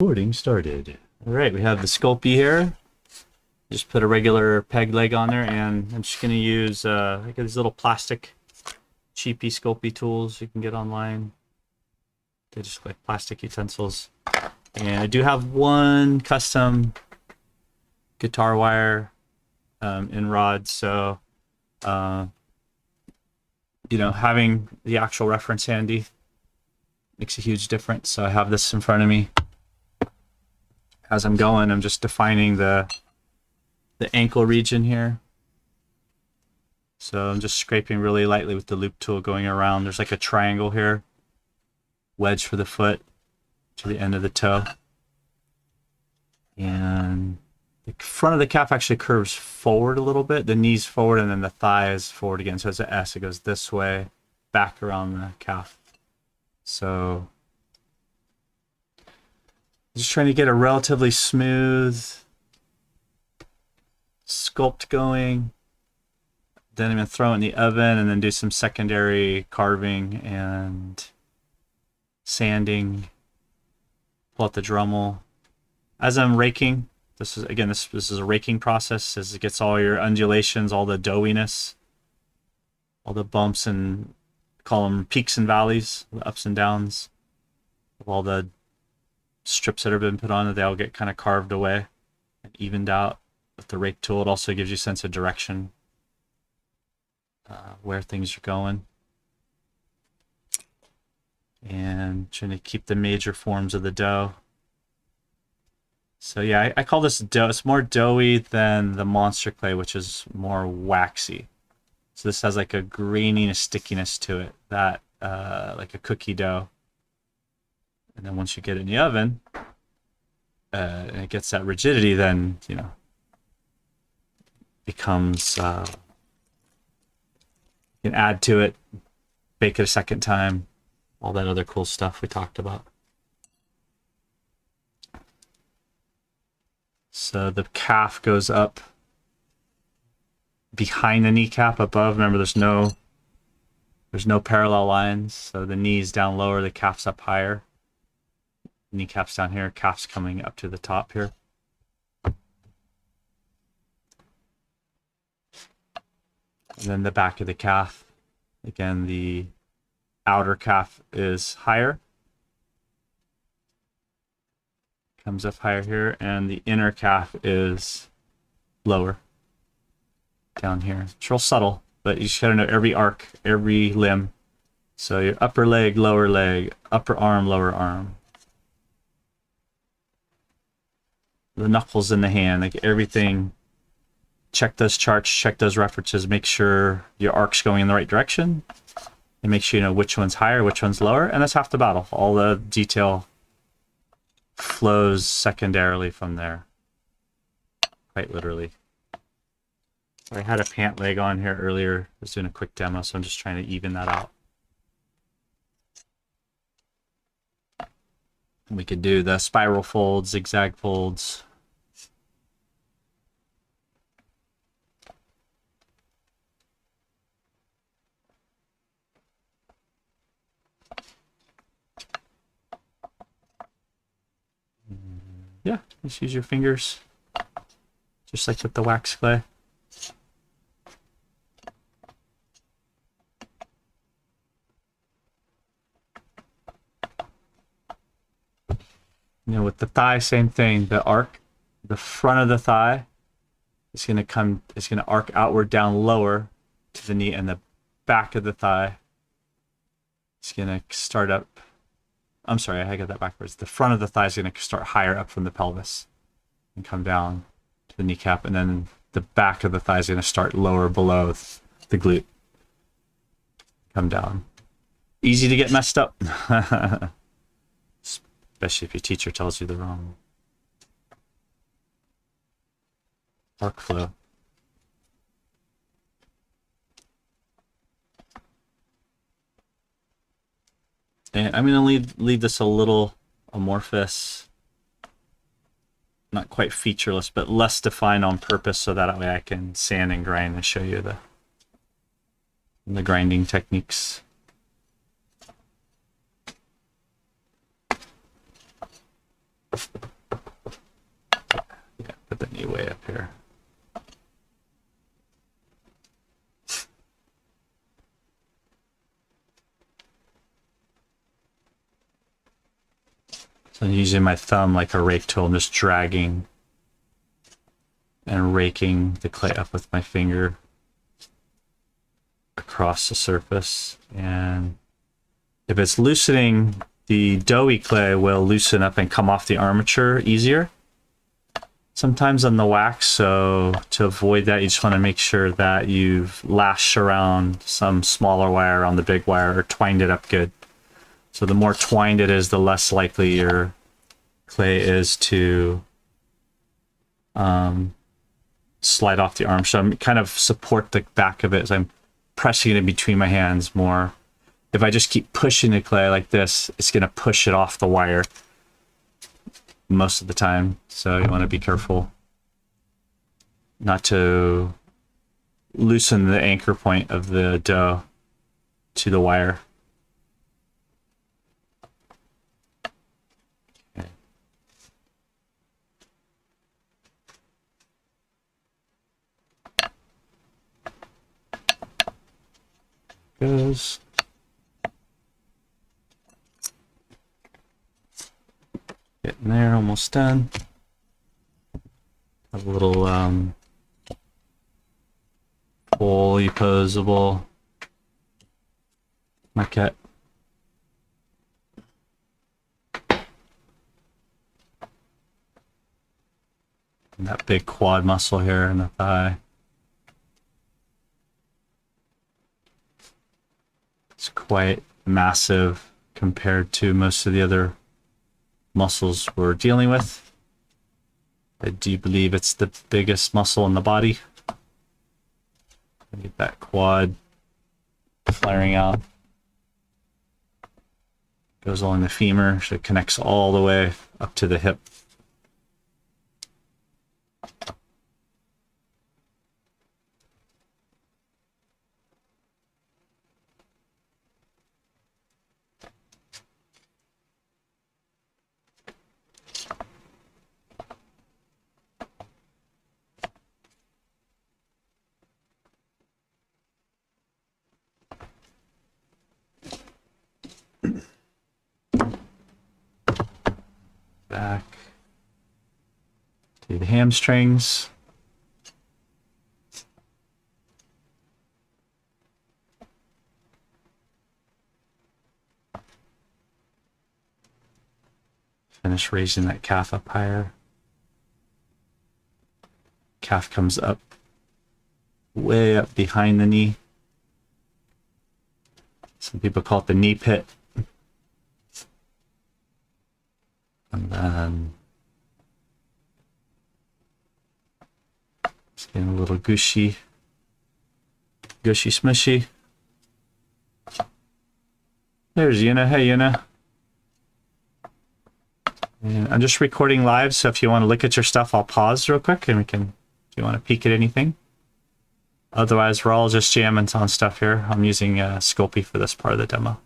Recording started. All right, we have the Sculpey here. Just put a regular peg leg on there, and I'm just going to use I got these little plastic cheapy Sculpey tools you can get online. They're just like plastic utensils. And I do have one custom guitar wire in rod, so you know, having the actual reference handy makes a huge difference. So I have this in front of me. As I'm going, I'm just defining the ankle region here. So I'm just scraping really lightly with the loop tool going around. There's like a triangle here. Wedge for the foot to the end of the toe. And the front of the calf actually curves forward a little bit. The knee's forward and then the thigh is forward again. So it's an S. It goes this way, back around the calf. So just trying to get a relatively smooth sculpt going. Then I'm going to throw it in the oven and then do some secondary carving and sanding. Pull out the Dremel. As I'm raking, this is a raking process as it gets all your undulations, all the doughiness, all the bumps and call them peaks and valleys, the ups and downs of all the strips that have been put on it. They all get kind of carved away and evened out with the rake tool. It also gives you a sense of direction, where things are going, and trying to keep the major forms of the dough. So yeah, I call this dough. It's more doughy than the monster clay, which is more waxy. So this has like a graininess, stickiness to it, that like a cookie dough. And then once you get it in the oven, and it gets that rigidity, then, you know, becomes, you can add to it, bake it a second time, all that other cool stuff we talked about. So the calf goes up behind the kneecap above. Remember, there's no parallel lines. So the knee's down lower, the calf's up higher. Kneecap's down here, calf's coming up to the top here. And then the back of the calf. Again, the outer calf is higher. Comes up higher here, and the inner calf is lower down here. It's real subtle, but you just gotta know every arc, every limb. So your upper leg, upper arm, lower arm. The knuckles in the hand, like everything. Check those charts, check those references, make sure your arc's going in the right direction, and make sure you know which one's higher, which one's lower, and that's half the battle. All the detail flows secondarily from there, quite literally. I had a pant leg on here earlier. I was doing a quick demo, so I'm just trying to even that out. We could do the spiral folds, zigzag folds. Yeah, just use your fingers, just like with the wax clay. You know, with the thigh, same thing. The arc, the front of the thigh is going to arc outward down lower to the knee, and the back of the thigh is going to start up. I'm sorry, I got that backwards. The front of the thigh is going to start higher up from the pelvis and come down to the kneecap, and then the back of the thigh is going to start lower below the glute. Come down. Easy to get messed up. Especially if your teacher tells you the wrong arc flow. And I'm going to leave this a little amorphous, not quite featureless, but less defined on purpose, so that way I can sand and grind and show you the grinding techniques. So I'm using my thumb like a rake tool. I'm just dragging and raking the clay up with my finger across the surface. And if it's loosening, the doughy clay will loosen up and come off the armature easier sometimes on the wax. So to avoid that, you just want to make sure that you've lashed around some smaller wire on the big wire or twined it up good. So the more twined it is, the less likely your clay is to slide off the arm. So I'm kind of support the back of it as I'm pressing it in between my hands more. If I just keep pushing the clay like this, it's going to push it off the wire most of the time. So you want to be careful not to loosen the anchor point of the dough to the wire. Okay. Goes. Getting there, almost done. A little fully posable maquette. And that big quad muscle here in the thigh. It's quite massive compared to most of the other muscles we're dealing with. I do believe it's the biggest muscle in the body. Get that quad flaring out. Goes along the femur, so it connects all the way up to the hip. Back to the hamstrings. Finish raising that calf up higher. Calf comes up way up behind the knee. Some people call it the knee pit. And then it's getting a little gushy smushy. There's Yuna. Hey, Yuna. And I'm just recording live, so if you want to look at your stuff, I'll pause real quick and we can, if you want to peek at anything. Otherwise, we're all just jamming on stuff here. I'm using Sculpey for this part of the demo.